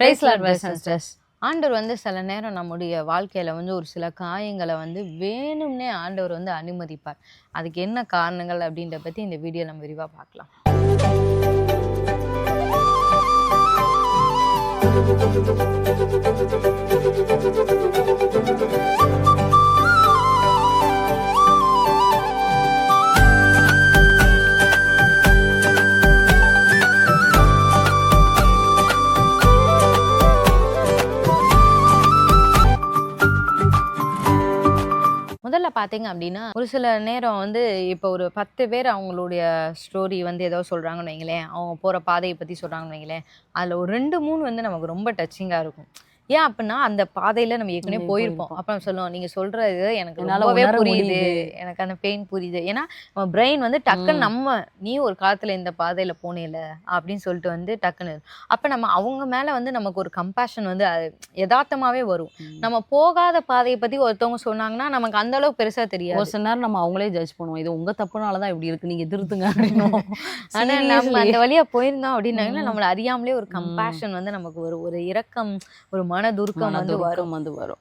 Price Lord sisters. ஆண்டவர் வந்து சில நேரம் நம்முடைய வாழ்க்கையில வந்து ஒரு சில காயங்களை வந்து வேணும்னே ஆண்டவர் வந்து அனுமதிப்பார். அதுக்கு என்ன காரணங்கள் அப்படின்றத பத்தி இந்த வீடியோ நம்ம விரிவா பார்க்கலாம். முதல்ல பார்த்தீங்க அப்படின்னா, ஒரு சில நேரம் வந்து இப்போ ஒரு 10 பேர் அவங்களுடைய ஸ்டோரி வந்து ஏதோ சொல்றாங்கன்னு வைங்களேன், அவங்க போற பாதைய பத்தி சொல்றாங்கன்னு வைங்களேன், அதில ஒரு 2, 3 வந்து நமக்கு ரொம்ப டச்சிங்கா இருக்கும். ஏன் அப்படின்னா, அந்த பாதையில நம்ம ஏற்கனவே போயிருப்போம். அப்ப நம்ம சொல்லுவோம், நீங்க சொல்றது எனக்கு ரொம்பவே புரியுது. எனக்கு அந்த பெயின் புரியுது. ஏன்னா, நம்ம பிரெயின் வந்து டக்குன்னு நீ ஒரு காலத்துல இந்த பாதையில போனேல அப்படின்னு சொல்லிட்டு வந்து டக்குன்னு அப்ப நம்ம அவங்க மேல வந்து நமக்கு ஒரு கம்பேஷன் வந்து யதார்த்தமாவே வரும். நம்ம போகாத பாதையை பத்தி ஒருத்தவங்க சொன்னாங்கன்னா நமக்கு அந்த அளவுக்கு பெருசா தெரியாது. ஒரு சில நேரம் நம்ம அவங்களே ஜட்ஜ் பண்ணுவோம், இது உங்க தப்புனாலதான் இப்படி இருக்கு, நீங்க திருத்துங்க அப்படின்னு. ஆனா நம்ம அந்த வழியா போயிருந்தோம் அப்படின்னாங்கன்னா நம்மள அறியாமலே ஒரு கம்பேஷன் வந்து நமக்கு ஒரு இரக்கம், ஒரு மனதுருக்கம் வந்து வரும்.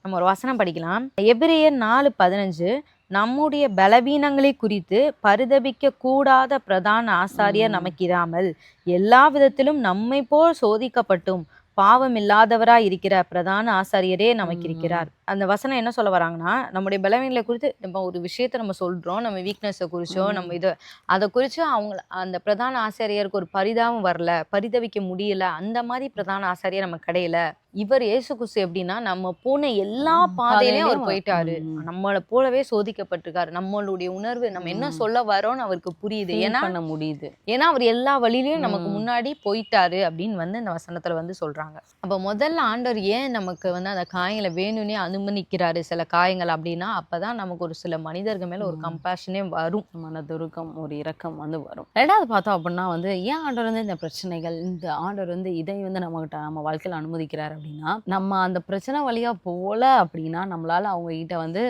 நம்ம ஒரு வசனம் படிக்கலாம். எபிரேயர் 4:15. நம்முடைய பலவீனங்களை குறித்து பரிதபிக்க கூடாத பிரதான ஆசாரியர் நமக்கு இராமல் எல்லா விதத்திலும் நம்மை போல் சோதிக்கப்பட்டும் பாவம் இல்லாதவராய் இருக்கிற பிரதான ஆசாரியரே நமக்கு இருக்கிறார். அந்த வசனம் என்ன சொல்ல வராங்கன்னா, நம்முடைய பலவீனங்களை குறித்து நம்ம ஒரு விஷயத்த நம்ம சொல்றோம், நம்ம வீக்னஸை குறிச்சோ நம்ம அதை குறிச்சு அவங்க அந்த பிரதான ஆசாரியருக்கு ஒரு பரிதாபம் வரல, பரிதவிக்க முடியல, அந்த மாதிரி பிரதான ஆசாரியர் நம்ம கிடையல. இவர் இயேசு கிறிஸ்து எப்படின்னா, நம்ம போன எல்லா பாதையிலையும் அவர் போயிட்டாரு, நம்மளை போலவே சோதிக்கப்பட்டிருக்காரு. நம்மளுடைய உணர்வு நம்ம என்ன சொல்ல வரோம்னு அவருக்கு புரியுது, ஏன்னா அவர் எல்லா வழியிலையும் நமக்கு முன்னாடி போயிட்டாரு அப்படின்னு வந்து இந்த வசனத்துல வந்து சொல்றாங்க. அப்ப முதல்ல ஆண்டவர் ஏன் நமக்கு வந்து அந்த காயங்களை வேணும்னே அனுமதிக்கிறாரு சில காயங்கள் அப்படின்னா, அப்பதான் நமக்கு ஒரு சில மனிதர்கள் மேல ஒரு கம்பேஷனே வரும், மனதுருக்கம், ஒரு இரக்கம் வந்து வரும். ரெண்டாவது பார்த்தோம் அப்படின்னா வந்து ஏன் ஆண்டவர் வந்து இந்த பிரச்சனைகள், இந்த ஆண்டவர் வந்து இதை வந்து நம்ம வாழ்க்கையில அனுமதிக்கிறாரு அப்படின்னா, நம்ம அந்த பிரச்சனை வழியா போல அப்படின்னா நம்மளால அவங்க கிட்ட வந்து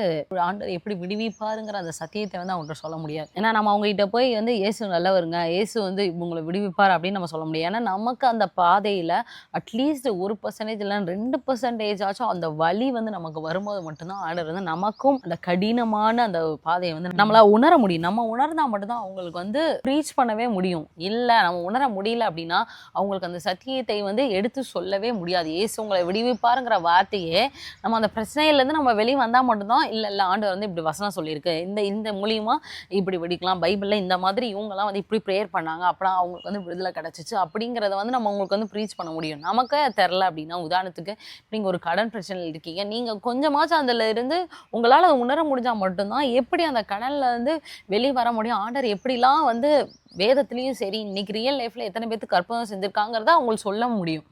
ஆண்டவர் எப்படி விடுவிப்பாருங்கிற அந்த சத்தியத்தை வந்து அவங்கள்ட்ட சொல்ல முடியாது. ஏன்னா நம்ம அவங்க கிட்ட போய் வந்து இயேசு நல்லவருங்க, இயேசு வந்து உங்களை விடுவிப்பார் அப்படின்னு நம்ம சொல்ல முடியாது. ஏன்னா நமக்கு அந்த பாதையில அட்லீஸ்ட் 1% இல்லை 2% ஆச்சும் அந்த வலி வந்து நமக்கு வரும்போது மட்டும்தான் ஆண்டவர் வந்து நமக்கும் அந்த கடினமான அந்த பாதையை வந்து நம்மளா உணர முடியும். நம்ம உணர்ந்தா மட்டும்தான் அவங்களுக்கு வந்து ரீச் பண்ணவே முடியும். இல்லை நம்ம உணர முடியல அப்படின்னா அவங்களுக்கு அந்த சத்தியத்தை வந்து எடுத்து சொல்லவே முடியாது. இயேசு உங்களை விடுவிப்பாருங்கிற வார்த்தையே நம்ம அந்த பிரச்சனையிலேருந்து நம்ம வெளியே வந்தால் மட்டும்தான் இல்லை ஆண்டவர் வந்து இப்படி வசனம் சொல்லியிருக்கு, இந்த மூலியமா இப்படி விடிக்கலாம், பைபிளில் இந்த மாதிரி இவங்கெல்லாம் வந்து இப்படி ப்ரேயர் பண்ணாங்க, அப்போ அவங்களுக்கு வந்து விடுதலை கிடச்சிச்சு அப்படிங்கிறத வந்து நம்ம அவங்களுக்கு வந்து ப்ரீச் பண்ண முடியும். நமக்கு தெரில அப்படின்னா, உதாரணத்துக்கு நீங்கள் ஒரு கடன் பிரச்சனையில் இருக்கீங்க, நீங்கள் கொஞ்சமாச்சும் அதில் இருந்து உங்களால் அதை உணர முடிஞ்சால் மட்டும்தான் எப்படி அந்த கடனில் வந்து வெளியே வர முடியும். ஆண்டவர் எப்படிலாம் வந்து வேதத்துலேயும் சரி இன்னைக்கு ரியல் லைஃப்ல எத்தனை பேருக்கு கற்பனை செஞ்சிருக்காங்கிறத அவங்களுக்கு சொல்ல முடியும்.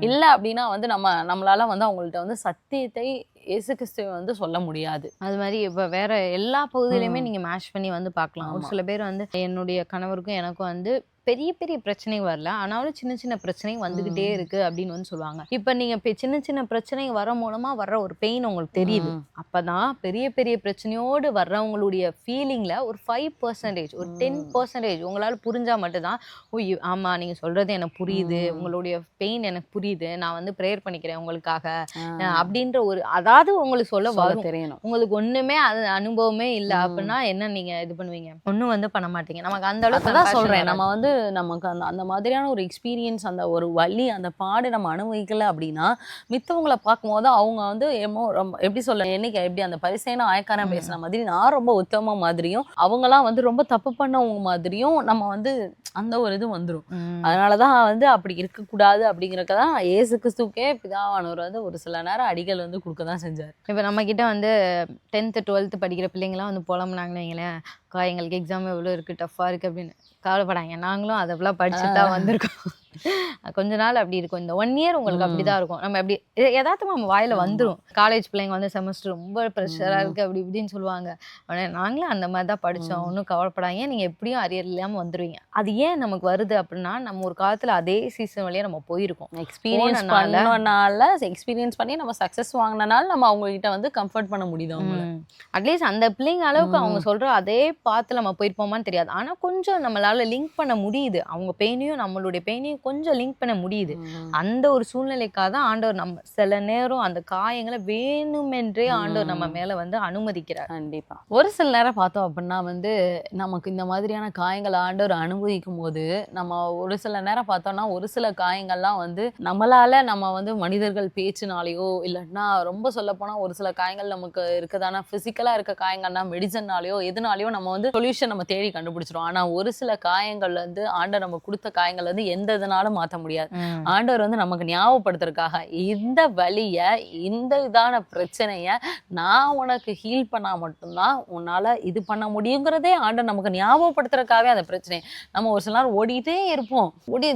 இல்லை அப்படின்னா வந்து நம்மளால வந்து அவங்கள்ட்ட வந்து சத்தியத்தை இயேசு கிறிஸ்துவை வந்து சொல்ல முடியாது. அது மாதிரி இப்போ வேற எல்லா பகுதியிலையுமே நீங்க மேட்ச் பண்ணி வந்து பார்க்கலாம். ஒரு சில பேர் வந்து என்னுடைய கணவருக்கும் எனக்கும் வந்து பெரிய பெரிய பிரச்சனை வரல, ஆனாலும் சின்ன சின்ன பிரச்சனை வந்துகிட்டே இருக்கு அப்படின்னு வந்து சொல்லுவாங்க. இப்ப நீங்க சின்ன சின்ன பிரச்சனை வர மூலமா வர்ற ஒரு பெயின் உங்களுக்கு தெரியுது. அப்பதான் பெரிய பெரிய பிரச்சனையோடு வர்றவங்களுடைய ஃபீலிங்ல ஒரு 5%, ஒரு 10% உங்களால புரிஞ்சா மட்டும்தான், ஓ ஆமா நீங்க சொல்றது எனக்கு புரியுது, உங்களுடைய பெயின் எனக்கு புரியுது, நான் வந்து ப்ரேயர் பண்ணிக்கிறேன் உங்களுக்காக அப்படின்ற ஒரு அதாவது உங்களுக்கு சொல்ல வரும். தெரியணும். உங்களுக்கு ஒண்ணுமே அது அனுபவமே இல்லை அப்படின்னா என்ன நீங்க இது பண்ணுவீங்க? ஒன்றும் வந்து பண்ண மாட்டீங்க. நமக்கு அந்த அளவுக்கு தான் சொல்றேன். நம்ம வந்து நமக்கு அந்த மாதிரியான ஒரு எக்ஸ்பீரியன்ஸ், அந்த ஒரு வலி, அந்த பாடு நம்ம அனுபவிக்கல அப்படின்னா மித்தவங்களை பார்க்கும்போது அவங்க வந்து எப்படி சொல்ல, என்னைக்கு எப்படி அந்த பரிசைனா ஆயக்காரன் பேசுன மாதிரி நான் ரொம்ப உத்தம மாதிரியும் அவங்களாம் வந்து ரொம்ப தப்பு பண்ணவங்க மாதிரியும் நம்ம வந்து அந்த ஒரு இது வந்துடும். அதனாலதான் வந்து அப்படி இருக்கக்கூடாது அப்படிங்கிறதான் இயேசு கிறிஸ்துக்கே பிதாவானவர் வந்து ஒரு சில நேரம் அடிகள் வந்து கொடுக்க தான் செஞ்சார். இப்போ நம்ம கிட்ட வந்து 10th 12th படிக்கிற பிள்ளைங்களாம் வந்து புலம்புனாங்கன்னு வைங்களேன், எங்களுக்கு எக்ஸாம் எவ்வளோ இருக்குது, டஃப்பாக இருக்குது அப்படின்னு கவலைப்படாங்க. நாங்களும் அதெல்லாம் படிச்சுட்டு தான் வந்திருக்கோம். கொஞ்ச நாள் அப்படி இருக்கும். இந்த 1 year உங்களுக்கு அப்படிதான் இருக்கும். நம்ம எப்படி எதார்த்தமா நம்ம வாயில வந்துடும். காலேஜ் பிள்ளைங்க வந்து செமஸ்டர் ரொம்ப ப்ரெஷரா இருக்கு அப்படி இப்படின்னு சொல்லுவாங்க. ஆனால் நாங்களும் அந்த மாதிரி தான் படித்தோம், ஒன்றும் கவலைப்படாங்க, நீங்கள் எப்படியும் அரியர் இல்லாமல் வந்துடுவீங்க. அது ஏன் நமக்கு வருது அப்படின்னா, நம்ம ஒரு காலத்தில் அதே சீசன் வழியாக நம்ம போயிருக்கோம். எக்ஸ்பீரியன்ஸ் பண்ணி நம்ம சக்ஸஸ் வாங்கினால நம்ம அவங்ககிட்ட வந்து கம்ஃபர்ட் பண்ண முடியுது. அட்லீஸ்ட் அந்த பிள்ளைங்க அளவுக்கு அவங்க சொல்கிற அதே பார்த்து நம்ம போயிருப்போமான்னு தெரியாது. ஆனால் கொஞ்சம் நம்மளால லிங்க் பண்ண முடியுது. அவங்க பெயினையும் நம்மளுடைய பெயினையும் கொஞ்சம் லிங்க் பண்ண முடியுது. அந்த ஒரு சூழ்நிலைக்காக தான் ஆண்டவர் நம்ம சில நேரம் அந்த காயங்களை வேணுமென்றே ஆண்டவர் நம்ம மேல வந்து அனுமதிக்கிறார். கண்டிப்பா. ஒரு சில நேரம் பார்த்தோம் அப்படின்னா வந்து நமக்கு இந்த மாதிரியான காயங்கள் ஆண்டவர் அனுபவிக்கும் போது நம்ம ஒரு சில நேரம் பார்த்தோம்னா ஒரு சில காயங்கள்லாம் வந்து நம்மளால நம்ம வந்து மனிதர்கள் பேச்சுனாலேயோ இல்லைன்னா ரொம்ப சொல்லப்போனா ஒரு சில காயங்கள் நமக்கு இருக்கதானா பிசிக்கலா இருக்க காயங்கள்னா மெடிசன்னாலேயோ எதுனாலையோ நம்ம வந்து சொல்யூஷன் நம்ம தேடி கண்டுபிடிச்சிரும். ஆனா ஒரு சில காயங்கள் வந்து ஆண்டவர் நம்ம கொடுத்த காயங்கள் வந்து எந்த இதனாலும் மாற்ற முடியாது. ஆண்டவர் வந்து நமக்கு ஞாபகப்படுத்துறதுக்காக இந்த வலிய இந்த இதான பிரச்சனைய நான் உனக்கு ஹீல் பண்ணா மட்டும்தான் உன்னால இது பண்ண முடியுங்கிறதே ஆண்டவர் நமக்கு ஞாபகப்படுத்துறதுக்காகவே அந்த பிரச்சனையை நம்ம ஒரு சில நேரம் ஓடிட்டே இருப்போம்.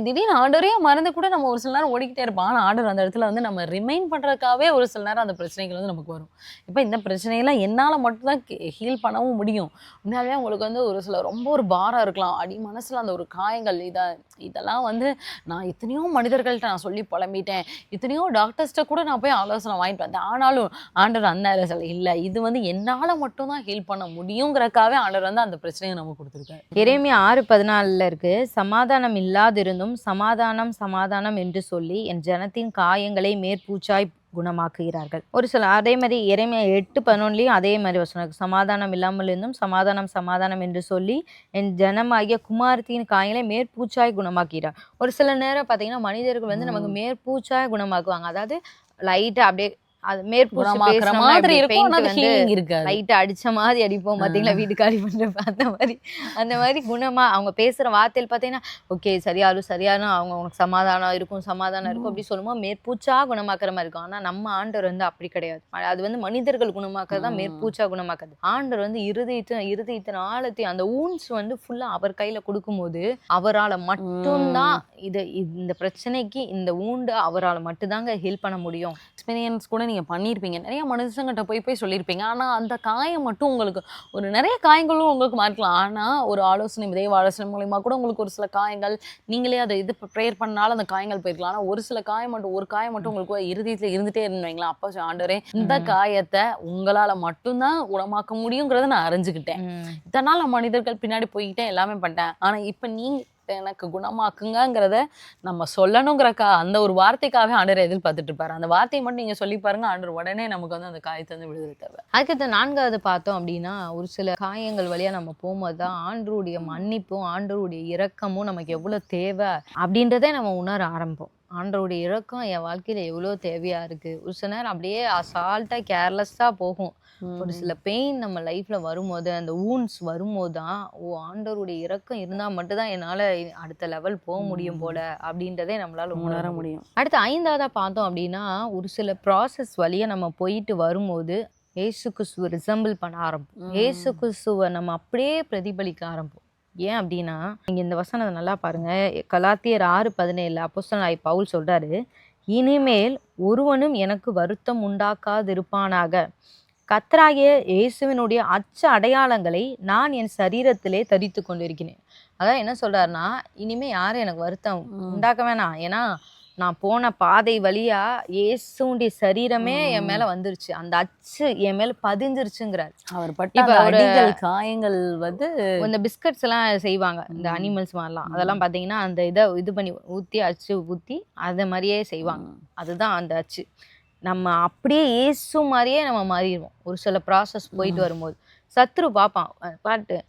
திடீர்னு ஆண்டவரே மறந்து கூட நம்ம ஒரு சில நேரம் ஓடிக்கிட்டே இருப்போம். ஆனா ஆண்டவர் அந்த இடத்துல வந்து நம்ம ரிமைண்ட் பண்றதுக்காகவே ஒரு சில நேரம் அந்த பிரச்சனைகள் வந்து நமக்கு வரும். இப்ப இந்த பிரச்சனையெல்லாம் என்னால மட்டும்தான் ஹீல் பண்ணவும் முடியும். உண்மையாவே உங்களுக்கு வந்து ஒரு சில ரொம்ப ஒரு பாரம் இருக்கலாம். அடி மனசுல அந்த ஒரு காயங்கள் இதெல்லாம் வந்து நான் எத்தனையோ மனிதர்கள்ட்ட நான் சொல்லி புலம்பிட்டேன். எத்தனையோ டாக்டர்ஸ்ட்ட கூட நான் போய் ஆலோசனை வாங்கிட்டு வந்தேன். ஆனாலும் ஆண்டவர் அந்த இல்ல இது வந்து என்னால மட்டும் தான் ஹீல் பண்ண முடியுங்கிறதுக்காகவே ஆண்டவர் வந்து அந்த பிரச்சனையை நமக்கு கொடுத்துருக்காரு. எரேமியா 6:14 இருக்கு. சமாதானம் இல்லாதிருந்தும் சமாதானம் சமாதானம் என்று சொல்லி என் ஜனத்தின் காயங்களை மேற்பூச்சாய் குணமாக்குகிறார்கள். ஒரு சில அதே மாதிரி எரேமியா 8:11 அதே மாதிரி வசனம் சமாதானம் இல்லாமல் இருந்தும் சமாதானம் சமாதானம் என்று சொல்லி என் ஜனமாகிய குமாரத்தின் காயங்களை மேற்பூச்சாய் குணமாக்கிறார். ஒரு சில நேரம் பார்த்தீங்கன்னா மனிதர்கள் வந்து நமக்கு மேற்பூச்சாய் குணமாக்குவாங்க. அதாவது லைட்டா அப்படியே அது மேற்பூச்சு மாதிரி இருக்கும். லைட்டா அடிச்ச மாதிரி அடிப்போம் பாத்தீங்களா, வீடு காலி பண்றப்ப அந்த மாதிரி குணமா அவங்க பேசுற வார்த்தையில் பாத்தீங்கன்னா ஓகே சரியானும் அவங்க உனக்கு சமாதானம் இருக்கும் அப்படி சொல்லும்போது மேற்பூச்சா குணமாக்குற மாதிரி இருக்கும். ஆனா நம்ம ஆண்டவர் வந்து அப்படி கிடையாது. அது வந்து மனிதர்கள் குணமாக்குறதுதான் மேற்பூச்சா குணமாக்குறது. ஆண்டவர் வந்து இருதயத்தின் ஆழத்தை அந்த ஊன்ஸ் வந்து ஃபுல்லா அவர் கையில கொடுக்கும் போது அவரால் மட்டும்தான் இந்த பிரச்சனைக்கு இந்த ஊண்டு அவரால் மட்டும்தாங்க ஹெல்ப் பண்ண முடியும். எக்ஸ்பீரியன்ஸ் கூட நீங்க பண்ணியிருப்பீங்க. நிறைய மனுஷங்கிட்ட போய் சொல்லியிருப்பீங்க. ஆனா அந்த காயம் மட்டும் உங்களுக்கு ஒரு நிறைய காயங்களும் உங்களுக்கு மாறிக்கலாம். ஆனா ஒரு தெய்வ ஆலோசனை மூலமா கூட உங்களுக்கு ஒரு சில காயங்கள் நீங்களே அதை ப்ரேயர் பண்ணாலும் அந்த காயங்கள் போயிருக்கலாம். ஆனா ஒரு சில காயம் மட்டும் உங்களுக்கு இருதயத்துல இருந்துட்டே இருந்தீங்களா, அப்ப ஆண்டவரே இந்த காயத்தை உங்களால மட்டும்தான் குணமாக்க முடியுங்கிறத நான் அறிஞ்சுக்கிட்டேன். இதனால மனிதர்கள் பின்னாடி போய்கிட்டே எல்லாமே பண்ணிட்டேன். ஆனா இப்ப நீங்க எனக்கு குணமாக்குங்கிறத நம்ம சொல்லணுங்கிறக்கா அந்த ஒரு வார்த்தைக்காகவே ஆண்டவர் எதிர்பார்த்துட்டு இருப்பாரு. அந்த வார்த்தையை மட்டும் நீங்க சொல்லி பாருங்க, ஆண்டவர் உடனே நமக்கு வந்து அந்த காயத்தை வந்து விடுதலை தேவை. அதுக்கு 4வது பார்த்தோம் அப்படின்னா ஒரு சில காயங்கள் வழியா நம்ம போகும்போது தான் ஆண்டவருடைய மன்னிப்பும் ஆண்டவருடைய இரக்கமும் நமக்கு எவ்வளவு தேவை அப்படின்றதே நம்ம உணர ஆரம்பிப்போம். ஆண்டவருடைய இரக்கம் என் வாழ்க்கையில எவ்வளவு தேவையா இருக்கு. ஒரு சில நேரம் அப்படியே அசால்ட்டா கேர்லெஸ்ஸா போகும். ஒரு சில பெயின் நம்ம லைஃப்ல வரும்போது அந்த ஊன்ஸ் வரும்போது தான் ஆண்டவருடைய இரக்கம் இருந்தா மட்டும்தான் என்னால அடுத்த லெவல் போக முடியும் போல அப்படின்றதே நம்மளால உணர முடியும். அடுத்து 5வதா பார்த்தோம் அப்படின்னா ஒரு சில ப்ராசஸ் வழியா நம்ம போயிட்டு வரும்போது ஏசு கிறிஸ்துவ ரிசம்பிள் பண்ண ஆரம்பிப்போம். ஏசு கிறிஸ்துவ நம்ம அப்படியே பிரதிபலிக்க ஆரம்பிப்போம். ஏன் அப்படின்னா நீங்க இந்த வசனத்தை நல்லா பாருங்க. கலாத்தியர் 6:17 அப்போஸ்தலனாகிய பவுல் சொல்றாரு, இனிமேல் ஒருவனும் எனக்கு வருத்தம் உண்டாக்காதிருப்பானாக, கர்த்தராகிய இயேசுவினுடைய அடையாளங்களை நான் என் சரீரத்திலே தரித்து கொண்டிருக்கிறேன். அதான் என்ன சொல்றாருன்னா, இனிமே யாரும் எனக்கு வருத்தம் உண்டாக்க வேணாம். ஏன்னா நான் போன பாதை வழியா இயேசுடைய சரீரமே என் மேல வந்துருச்சு, அந்த அச்சு என் மேல பதிஞ்சிருச்சுங்கிறார். அவர் பட்ட காயங்கள் வந்து இந்த பிஸ்கட்ஸ் எல்லாம் செய்வாங்க இந்த அனிமல்ஸ் மாதிரிலாம், அதெல்லாம் பாத்தீங்கன்னா அந்த இது பண்ணி ஊத்தி அச்சு ஊத்தி அதை மாதிரியே செய்வாங்க. அதுதான் அந்த அச்சு. நம்ம அப்படியே இயேசு மாதிரியே நம்ம மாறிடுவோம் ஒரு சில ப்ராசஸ் போயிட்டு வரும்போது. சத்ரு பார்ப்பான்,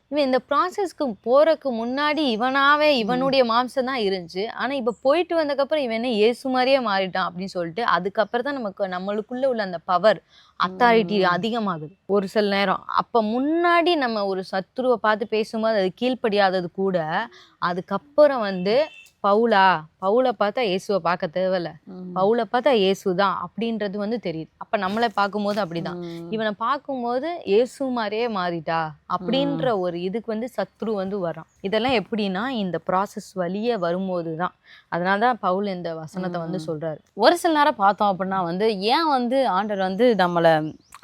இவன் இந்த ப்ராசஸ்க்கு போறதுக்கு முன்னாடி இவனுடைய மாம்சம் தான் இருந்துச்சு, ஆனா இப்ப போயிட்டு வந்ததுக்கப்புறம் இவன் என்ன இயேசு மாதிரியே மாறிட்டான் அப்படின்னு சொல்லிட்டு அதுக்கப்புறம் தான் நம்மளுக்குள்ள உள்ள அந்த பவர் அத்தாரிட்டி அதிகமாகுது ஒரு சில நேரம். அப்ப முன்னாடி நம்ம ஒரு சத்ருவை பார்த்து பேசும்போது அது கீழ்ப்படியாதது கூட அதுக்கப்புறம் வந்து பவுலை பார்த்தா இயேசுவை பார்க்க தேவையில்ல, பவுலை பார்த்தா இயேசுதான் அப்படின்றது வந்து தெரியுது. அப்ப நம்மளை பார்க்கும்போது அப்படிதான், இவனை பார்க்கும்போது இயேசு மாதிரியே மாறிட்டா அப்படின்ற ஒரு இதுக்கு வந்து சத்ரு வந்து வரான். இதெல்லாம் எப்படின்னா இந்த ப்ராசஸ் வழியே வரும்போதுதான். அதனாலதான் பவுல் இந்த வசனத்தை வந்து சொல்றாரு. ஒரு சில நேரம் பார்த்தோம் அப்படின்னா வந்து ஏன் வந்து ஆண்டவர் வந்து நம்மளை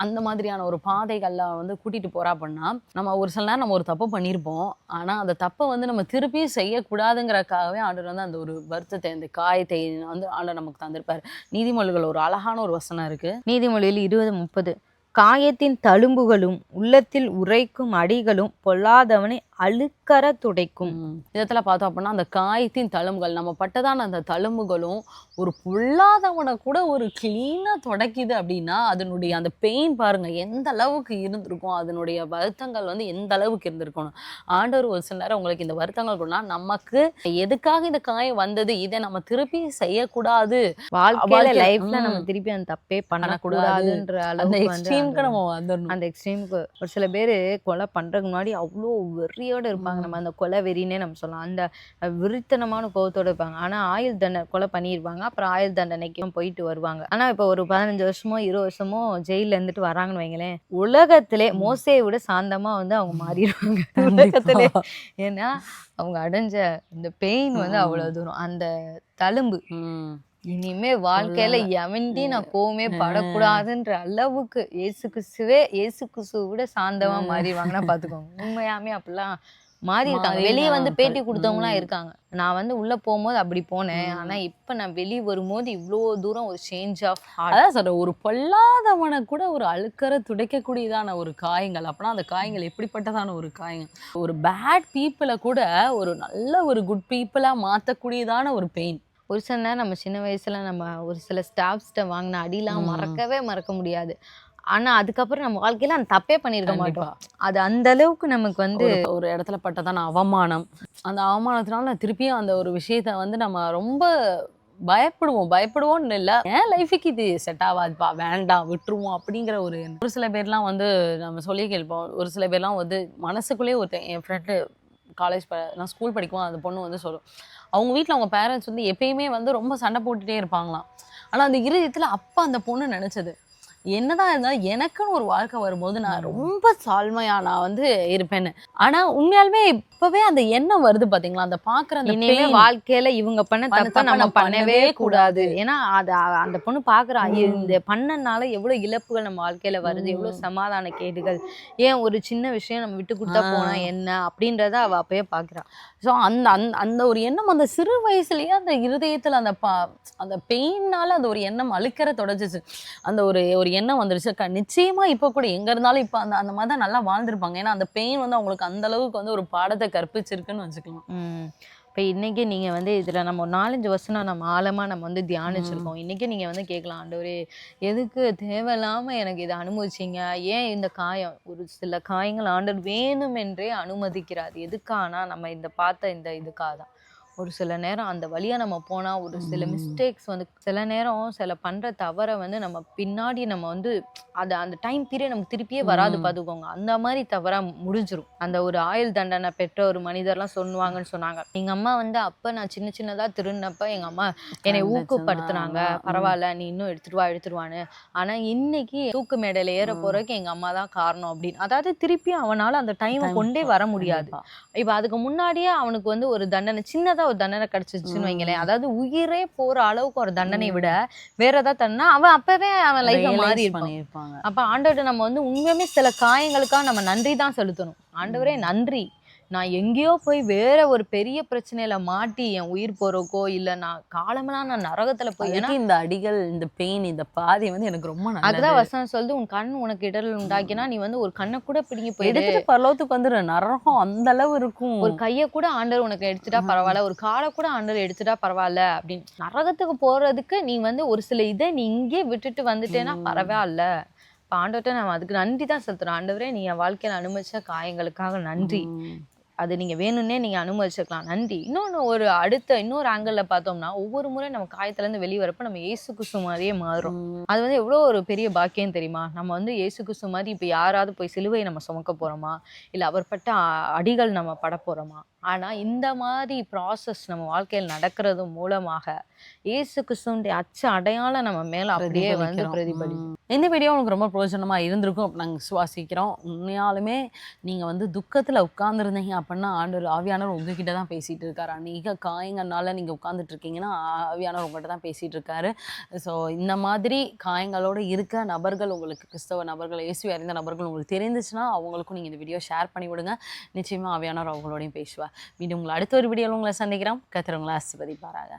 அந்த மாதிரியான ஒரு பாதைகள்ல வந்து கூட்டிட்டு போறா அப்படின்னா, நம்ம ஒரு சில நேரம் நம்ம ஒரு தப்பு பண்ணியிருப்போம். ஆனா அந்த தப்பை வந்து நம்ம திருப்பியும் செய்யக்கூடாதுங்கிறதுக்காகவே ஆண்டவர் வந்து அந்த ஒரு வருத்தத்தை அந்த காயத்தை வந்து ஆண்டவர் நமக்கு தந்திருப்பாரு. நீதிமொழிகள் ஒரு அழகான ஒரு வசனம் இருக்கு. நீதிமொழியில் 20:30 காயத்தின் தழும்புகளும் உள்ளத்தில் உரைக்கும் அடிகளும் பொல்லாதவனை அழுக்கற துடைக்கும். விதத்துல பார்த்தோம் அப்படின்னா அந்த காயத்தின் தழும்புகள் நம்ம பட்டதான அந்த தழும்புகளும் ஒரு பொல்லாதவனை கூட ஒரு கிளீனா துடைக்குது அப்படின்னா அதனுடைய அந்த பெயின் பாருங்க எந்த அளவுக்கு இருந்திருக்கும், அதனுடைய வருத்தங்கள் வந்து எந்த அளவுக்கு இருந்திருக்கணும். ஆண்டவர் ஒரு சில நேரம் உங்களுக்கு இந்த வருத்தங்கள் கொண்டா நமக்கு எதுக்காக இந்த காயம் வந்தது, இதை நம்ம திருப்பி செய்யக்கூடாது, வாழ்க்கையில லைஃப்ல நம்ம திருப்பி அந்த தப்பே பண்ணக்கூடாதுன்ற அந்த அளவுக்கு எக்ஸ்ட்ரீம்க்கு நம்ம வந்துடணும். அந்த எக்ஸ்ட்ரீமுக்கு ஒரு சில பேர் கொலை பண்றதுக்கு முன்னாடி அவ்வளோ வெறியோட இருப்பாங்க. நம்ம அந்த கொலை வெறினே நம்ம சொல்லலாம். அந்த விருத்தனமான கோவத்தோட இருப்பாங்க. ஆனா ஆயுள் தண்டனை கொலை பண்ணிடுவாங்க. அப்புறம் ஆயுள் தண்டனைக்கும் போயிட்டு வருவாங்க. ஆனா இப்ப ஒரு 15 வருஷமோ 20 வருஷமோ ஜெயில இருந்துட்டு வராங்கன்னு வைங்களேன், உலகத்திலே மோசையை விட சாந்தமா வந்து அவங்க மாறிடுவாங்க உலகத்திலே. ஏன்னா அவங்க அடைஞ்ச இந்த பெயின் வந்து அவ்வளவு தூரம், அந்த தழும்பு இனிமே வாழ்க்கையில எவன்டி நான் கோவமே படக்கூடாதுன்ற அளவுக்கு இயேசு கிறிஸ்துவை விட சாந்தமா மாறிடுவாங்கன்னா பாத்துக்கோங்க. உண்மையாமே அப்படிலாம் மாறி இருக்காங்க. வெளியே வந்து பேட்டி கொடுத்தவங்களாம் இருக்காங்க. நான் வந்து உள்ள போகும்போது அப்படி போனேன், ஆனா இப்ப நான் வெளியே வரும்போது இவ்வளோ தூரம் ஒரு சேஞ்ச் ஆஃப் ஹார்ட். அதான் சொல்றேன், ஒரு பொல்லாதவனை கூட ஒரு அழுக்கற துடைக்கக்கூடியதான ஒரு காயங்கள். அப்படின்னா அந்த காயங்கள் எப்படிப்பட்டதான ஒரு காயங்கள், ஒரு பேட் பீப்புளை கூட ஒரு நல்ல ஒரு குட் பீப்புளா மாத்தக்கூடியதான ஒரு பெயின். ஒரு சில நேரம் நம்ம சின்ன வயசுல நம்ம ஒரு சில ஸ்டாஃப்ஸ்ட்ட வாங்கின அடிலாம் மறக்க முடியாது. ஆனா அதுக்கப்புறம் நம்ம வாழ்க்கையில அந்த தப்பே பண்ணிருக்க மாட்டோம். அது அந்த அளவுக்கு நமக்கு வந்து ஒரு இடத்துல பட்டதான அவமானம், அந்த அவமானத்தினால நான் திருப்பியும் அந்த ஒரு விஷயத்த வந்து நம்ம ரொம்ப பயப்படுவோம்னு இல்லை, ஏன் லைஃபுக்கு இது செட் ஆகாதுப்பா, வேண்டாம் விட்டுருவோம் அப்படிங்கிற ஒரு சில பேர்லாம் வந்து நம்ம சொல்லி கேட்போம். ஒரு சில பேர்லாம் வந்து மனசுக்குள்ளேயே என் ஃப்ரெண்டு காலேஜ் நான் ஸ்கூல் படிக்கும்போது அந்த பொண்ணு வந்து சொல்லும், அவங்க வீட்டில் அவங்க பேரண்ட்ஸ் வந்து எப்பயுமே வந்து ரொம்ப சண்டை போட்டுகிட்டே இருப்பாங்களாம். ஆனால் அந்த இருதயத்தில் அப்போ அந்த பொண்ணு நினச்சது, என்னதான் இருந்தாலும் எனக்குன்னு ஒரு வாழ்க்கை வரும்போது நான் ரொம்ப சால்மையா நான் வந்து இருப்பேன்னு. ஆனா உண்மையாலுமே இப்பவே அந்த எண்ணம் வருது பாத்தீங்களா, அந்த பாக்குற அந்த வாழ்க்கையில இவங்க பண்ண தப்ப நம்ம பண்ணவே கூடாது. ஏன்னா அந்த பொண்ணு பாக்குறா, இந்த பண்ணனால எவ்வளவு இழப்புகள் நம்ம வாழ்க்கையில வருது, எவ்வளவு சமாதான கேடுகள், ஏன் ஒரு சின்ன விஷயம் நம்ம விட்டு கொடுத்தா போனா என்ன அப்படின்றத அவ அப்பயே பாக்குறா. ஸோ அந்த அந்த ஒரு எண்ணம் அந்த சிறு வயசுலயே அந்த இருதயத்துல அந்த பெயின்னால அந்த ஒரு எண்ணம் அழுக்கிற தொடச்சிச்சு. அந்த ஒரு எண்ணம் வந்துருச்சு. நிச்சயமா இப்ப கூட எங்க இருந்தாலும் இப்ப அந்த மாதிரி தான் நல்லா வாழ்ந்திருப்பாங்க. ஏன்னா அந்த பெயின் வந்து அவங்களுக்கு அந்த அளவுக்கு வந்து ஒரு பாடத்தை கற்பிச்சிருக்குன்னு வச்சுக்கலாம். இப்போ இன்றைக்கி நீங்கள் வந்து இதில் நம்ம 4-5 வருஷம் நம்ம ஆழமாக நம்ம வந்து தியானிச்சிருக்கோம். இன்றைக்கி நீங்கள் வந்து கேட்கலாம், ஆண்டவரே எதுக்கு தேவையில்லாமல் எனக்கு இதை அனுமதிச்சிங்க, ஏன் இந்த காயம், ஒரு சில காயங்கள் ஆண்டவர் வேணுமென்றே அனுமதிக்கிறார். எதுக்கானா நம்ம இந்த பார்த்த இந்த இதுக்காக தான். ஒரு சில நேரம் அந்த வழியாக நம்ம போனால் ஒரு சில மிஸ்டேக்ஸ் வந்து சில நேரம் சில பண்ணுற தவறை வந்து நம்ம பின்னாடி நம்ம வந்து அந்த டைம் பீரியட் நமக்கு திருப்பியே வராது பார்த்துக்கோங்க. அந்த மாதிரி தவறாக முடிஞ்சிடும். அந்த ஒரு ஆயுள் தண்டனை பெற்ற ஒரு மனிதர்லாம் சொல்லுவாங்கன்னு சொன்னாங்க. எங்கள் அம்மா வந்து அப்போ நான் சின்னதாக திருநப்ப எங்கள் அம்மா என்னை ஊக்கப்படுத்தினாங்க, பரவாயில்ல நீ இன்னும் எடுத்துருவான்னு. ஆனால் இன்னைக்கு தூக்கு மேடையில் ஏற போகிறதுக்கு எங்கள் அம்மா தான் காரணம் அப்படின்னு. அதாவது திருப்பியும் அவனால் அந்த டைமை கொண்டே வர முடியாது. இப்போ அதுக்கு முன்னாடியே அவனுக்கு வந்து ஒரு தண்டனை சின்னதாக ஒரு தண்டனை கிடைச்சிச்சுன்னு வைங்களேன், அதாவது உயிரே போற அளவுக்கு ஒரு தண்டனை விட வேற ஏதாவது தண்டனை அவன் அப்பவே அவன் லைஃப்ல மாறி இருப்பான். அப்ப ஆண்டவர்கிட்ட நம்ம வந்து உண்மையுமே சில காயங்களுக்காக நம்ம நன்றி தான் செலுத்தணும். ஆண்டவரே நன்றி, நான் எங்கேயோ போய் வேற ஒரு பெரிய பிரச்சனையில மாட்டி என் உயிர் போறக்கோ இல்ல நான் காலமெல்லாம் நான் நரகத்துல போய், ஏன்னா இந்த அடிகள் இந்த பெயின் இந்த பாதி வந்து எனக்கு ரொம்ப நல்லது. அதுதான் வசனம் சொல்லுது, உன் கண் உனக்கு இடரல் உண்டாக்கினா நீ வந்து ஒரு கண்ணை கூட பிடிங்கி போய் எடுத்துட்டு பரலோகத்துக்கு வந்துரு, நரகம் அந்த அளவு இருக்கும். ஒரு கையை கூட ஆண்டவர் உனக்கு எடுத்துட்டா பரவாயில்ல, ஒரு காலை கூட ஆண்டவர் எடுத்துட்டா பரவாயில்ல அப்படின்னு. நரகத்துக்கு போறதுக்கு நீ வந்து ஒரு சில இதை நீ இங்கே விட்டுட்டு வந்துட்டேன்னா பரவாயில்ல. இப்போ ஆண்டவர்கிட்ட நம்ம அதுக்கு நன்றி தான் செலுத்துறோம். ஆண்டவரே நீ என் வாழ்க்கையில அனுமதிச்ச காயங்களுக்காக நன்றி, அது நீங்கள் வேணும்னே நீங்கள் அனுமதிச்சிருக்கலாம், நன்றி. இன்னொரு ஆங்கிளில் பார்த்தோம்னா ஒவ்வொரு முறை நம்ம காயத்துலேருந்து வெளியே வரப்போ நம்ம இயேசு கிறிஸ்து மாதிரியே மாறும். அது வந்து எவ்வளோ ஒரு பெரிய பாக்கியம் தெரியுமா? நம்ம வந்து இயேசு கிறிஸ்து மாதிரி இப்போ யாராவது போய் சிலுவையை நம்ம சுமக்க போகிறோமா, இல்லை அவர்பட்ட அடிகள் நம்ம பட போகிறோமா? ஆனால் இந்த மாதிரி ப்ராசஸ் நம்ம வாழ்க்கையில் நடக்கிறது மூலமாக இயேசு கிறிஸ்துவினுடைய அடையாளம் நம்ம மேலே அப்படியே வந்து பிரதிபலிக்கும். இந்த வீடியோ உங்களுக்கு ரொம்ப பிரயோஜனமாக இருந்திருக்கும் நாங்கள் விசுவாசிக்கிறோம். உண்மையாலுமே நீங்கள் வந்து துக்கத்தில் உட்கார்ந்துருந்தீங்க அப்படின்னா ஆவியானவர் உங்ககிட்ட தான் பேசிகிட்டு இருக்காரு. அநேக காயங்கள்னால நீங்கள் உட்காந்துட்டு இருக்கீங்கன்னா ஆவியானவர் உங்கள்கிட்ட தான் பேசிகிட்டு இருக்காரு. ஸோ இந்த மாதிரி காயங்களோடு இருக்க நபர்கள், உங்களுக்கு கிறிஸ்தவ நபர்கள், இயேசுவை அறிந்த நபர்கள் உங்களுக்கு தெரிந்துச்சுன்னா அவங்களுக்கும் நீங்கள் இந்த வீடியோ ஷேர் பண்ணி விடுங்க. நிச்சயமாக ஆவியானவர் அவங்களோடையும் பேசுவார். மீண்டும் உங்களை அடுத்த ஒரு வீடியோவில் உங்களை சந்திக்கிறோம். கர்த்தர் உங்களை ஆசீர்வதிப்பாராக.